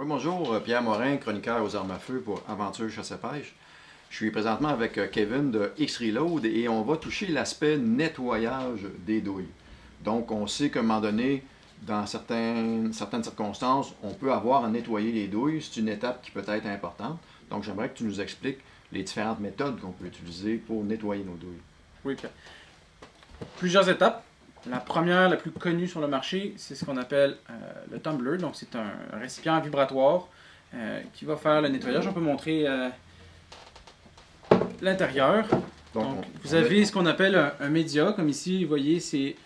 Bonjour, Pierre Morin, chroniqueur aux armes à feu pour Aventure Chasse et Pêche. Je suis présentement avec Kevin de X-Reload et on va toucher l'aspect nettoyage des douilles. Donc, on sait qu'à un moment donné, dans certaines circonstances, on peut avoir à nettoyer les douilles. C'est une étape qui peut être importante. Donc, j'aimerais que tu nous expliques les différentes méthodes qu'on peut utiliser pour nettoyer nos douilles. Oui, Pierre. Plusieurs étapes. La première, la plus connue sur le marché, c'est ce qu'on appelle le tumbler. Donc, c'est un récipient vibratoire qui va faire le nettoyage. On peut montrer l'intérieur. Donc, vous avez ce qu'on appelle un média. Comme ici, vous voyez, c'est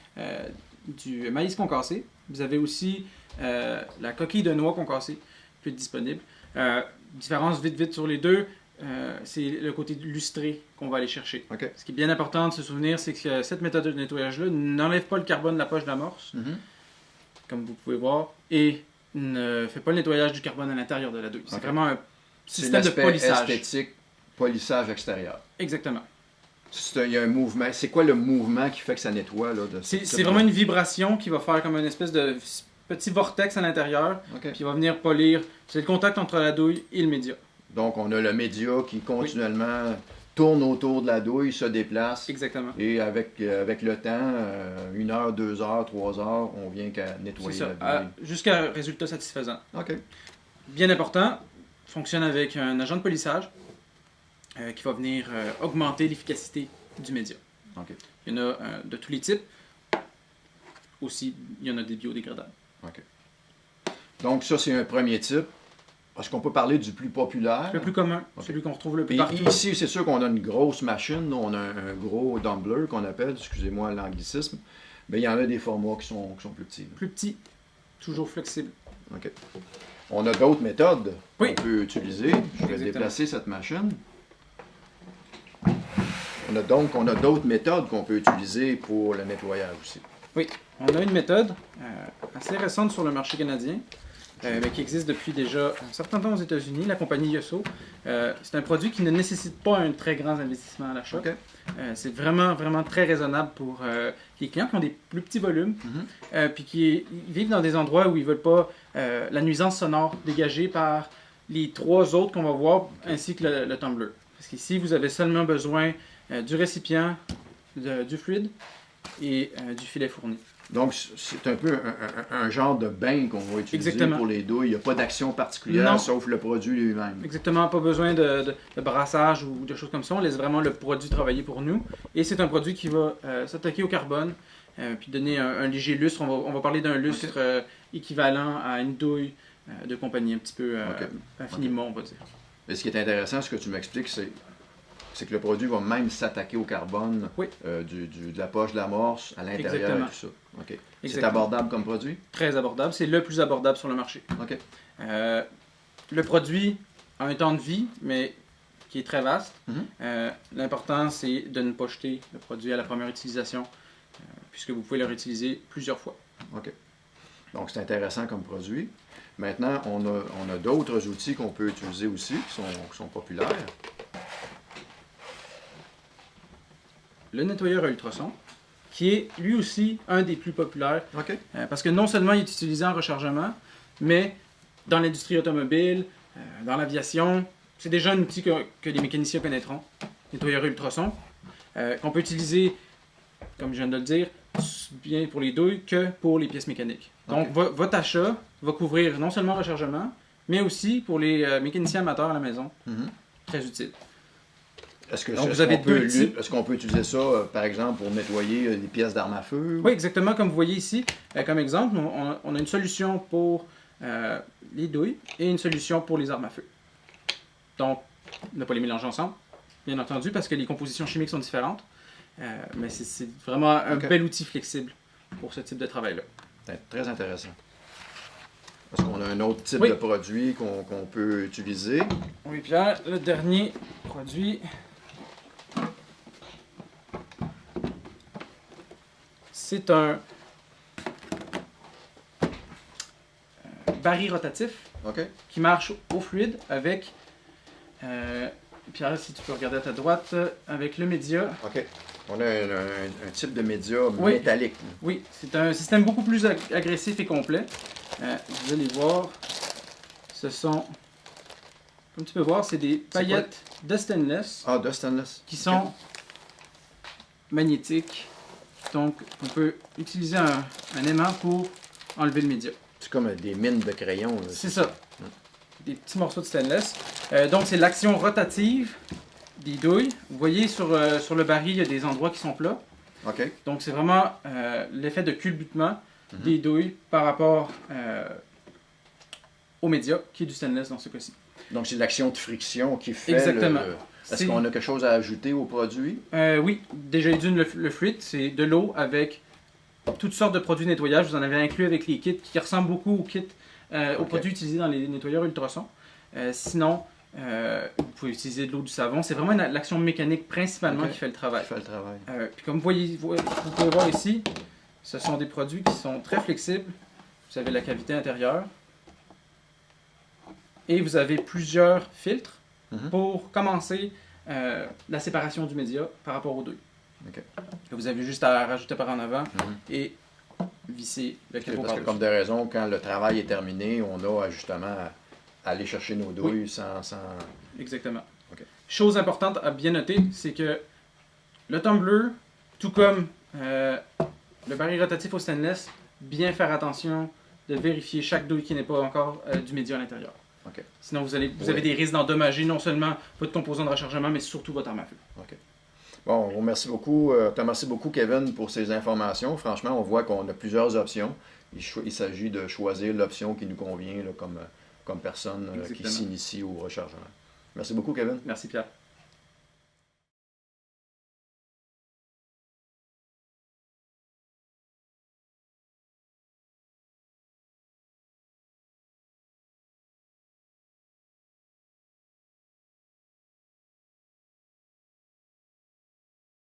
du maïs concassé. Vous avez aussi la coquille de noix concassée qui est disponible. Différence vite sur les deux. C'est le côté lustré qu'on va aller chercher. Okay. Ce qui est bien important de se souvenir, c'est que cette méthode de nettoyage-là n'enlève pas le carbone de la poche d'amorce, comme vous pouvez voir, et ne fait pas le nettoyage du carbone à l'intérieur de la douille. C'est vraiment un système de polissage. Esthétique, polissage extérieur. Exactement. Il y a un mouvement. C'est quoi le mouvement qui fait que ça nettoie? C'est vraiment une vibration qui va faire comme une espèce de petit vortex à l'intérieur, puis il va venir polir. C'est le contact entre la douille et le média. Donc, on a le média qui continuellement tourne autour de la douille, se déplace. Exactement. Et avec le temps, 1 heure, 2 heures, 3 heures, on vient qu'à nettoyer la douille. Jusqu'à un résultat satisfaisant. OK. Bien important, fonctionne avec un agent de polissage qui va venir augmenter l'efficacité du média. OK. Il y en a de tous les types. Aussi, il y en a des biodégradables. OK. Donc, ça, c'est un premier type. Est-ce qu'on peut parler du plus populaire? Le plus commun, celui qu'on retrouve le plus partout. Ici, c'est sûr qu'on a une grosse machine. On a un gros tumbler qu'on appelle, excusez-moi l'anglicisme. Mais il y en a des formats qui sont plus petits. Plus petits, toujours flexibles. OK. On a d'autres méthodes qu'on peut utiliser. Je vais déplacer cette machine. On a d'autres méthodes qu'on peut utiliser pour le nettoyage aussi. Oui, on a une méthode assez récente sur le marché canadien. Mais qui existe depuis déjà un certain temps aux États-Unis, la compagnie Yosso. C'est un produit qui ne nécessite pas un très grand investissement à l'achat. Okay. C'est vraiment très raisonnable pour les clients qui ont des plus petits volumes, puis qui vivent dans des endroits où ils ne veulent pas la nuisance sonore dégagée par les 3 autres qu'on va voir, ainsi que le tumbler. Parce qu'ici, vous avez seulement besoin du récipient, du fluide et du filet fourni. Donc, c'est un peu un genre de bain qu'on va utiliser pour les douilles. Il n'y a pas d'action particulière, sauf le produit lui-même. Exactement, pas besoin de brassage ou de choses comme ça. On laisse vraiment le produit travailler pour nous. Et c'est un produit qui va s'attaquer au carbone, puis donner un léger lustre. On va parler d'un lustre équivalent à une douille de compagnie, un petit peu infiniment, on va dire. Et ce qui est intéressant, ce que tu m'expliques, c'est que le produit va même s'attaquer au carbone de la poche d'amorce à l'intérieur et tout ça. Okay. C'est abordable comme produit? Très abordable. C'est le plus abordable sur le marché. Okay. Le produit a un temps de vie, mais qui est très vaste. L'important, c'est de ne pas jeter le produit à la première utilisation, puisque vous pouvez le réutiliser plusieurs fois. OK. Donc, c'est intéressant comme produit. Maintenant, on a d'autres outils qu'on peut utiliser aussi, qui sont populaires. Le nettoyeur à ultrasons, qui est lui aussi un des plus populaires. Parce que non seulement il est utilisé en rechargement, mais dans l'industrie automobile, dans l'aviation, c'est déjà un outil que les mécaniciens connaîtront. Nettoyeur à ultrasons, qu'on peut utiliser, comme je viens de le dire, bien pour les douilles que pour les pièces mécaniques. Donc votre achat va couvrir non seulement le rechargement, mais aussi pour les mécaniciens amateurs à la maison. Très utile. Est-ce qu'on peut utiliser ça, par exemple, pour nettoyer des pièces d'armes à feu? Oui, exactement. Comme vous voyez ici, comme exemple, on a une solution pour les douilles et une solution pour les armes à feu. Donc, ne pas les mélanger ensemble, bien entendu, parce que les compositions chimiques sont différentes. Mais c'est vraiment un bel outil flexible pour ce type de travail-là. C'est très intéressant. Est-ce qu'on a un autre type de produit qu'on peut utiliser? Oui, Pierre, le dernier produit... C'est un baril rotatif qui marche au fluide avec, Pierre, si tu peux regarder à ta droite, avec le média. OK. On a un type de média métallique. Oui, c'est un système beaucoup plus agressif et complet. Vous allez voir, ce sont, comme tu peux voir, c'est des paillettes de stainless. Ah, de stainless. Qui sont magnétiques. Donc, on peut utiliser un aimant pour enlever le média. C'est comme des mines de crayon. C'est ça. Des petits morceaux de stainless. Donc, c'est l'action rotative des douilles. Vous voyez sur le baril, il y a des endroits qui sont plats. OK. Donc, c'est vraiment l'effet de culbutement des douilles par rapport au média, qui est du stainless dans ce cas-ci. Donc, c'est l'action de friction qui fait Exactement. Est-ce qu'on a quelque chose à ajouter au produit? Oui. Déjà d'une, le fruit, c'est de l'eau avec toutes sortes de produits nettoyage. Vous en avez inclus avec les kits qui ressemblent beaucoup aux kits, aux produits utilisés dans les nettoyeurs ultrasons. Sinon, vous pouvez utiliser de l'eau, du savon. C'est vraiment l'action mécanique principalement qui fait le travail. Puis comme vous pouvez voir ici, ce sont des produits qui sont très flexibles. Vous avez la cavité intérieure. Et vous avez plusieurs filtres pour commencer la séparation du média par rapport aux deux. Vous avez juste à rajouter par en avant et visser le capot parce que comme de raison, quand le travail est terminé, on a justement à aller chercher nos douilles sans... Exactement. Chose importante à bien noter, c'est que le tumbler, tout comme le baril rotatif au stainless, bien faire attention de vérifier chaque douille qui n'est pas encore du média à l'intérieur. Sinon, vous avez des risques d'endommager non seulement votre composant de rechargement, mais surtout votre arme à feu. Bon, on remercie beaucoup, te remercie beaucoup, Kevin, pour ces informations. Franchement, on voit qu'on a plusieurs options. Il s'agit de choisir l'option qui nous convient là, comme personne qui s'initie au rechargement. Merci beaucoup, Kevin. Merci, Pierre.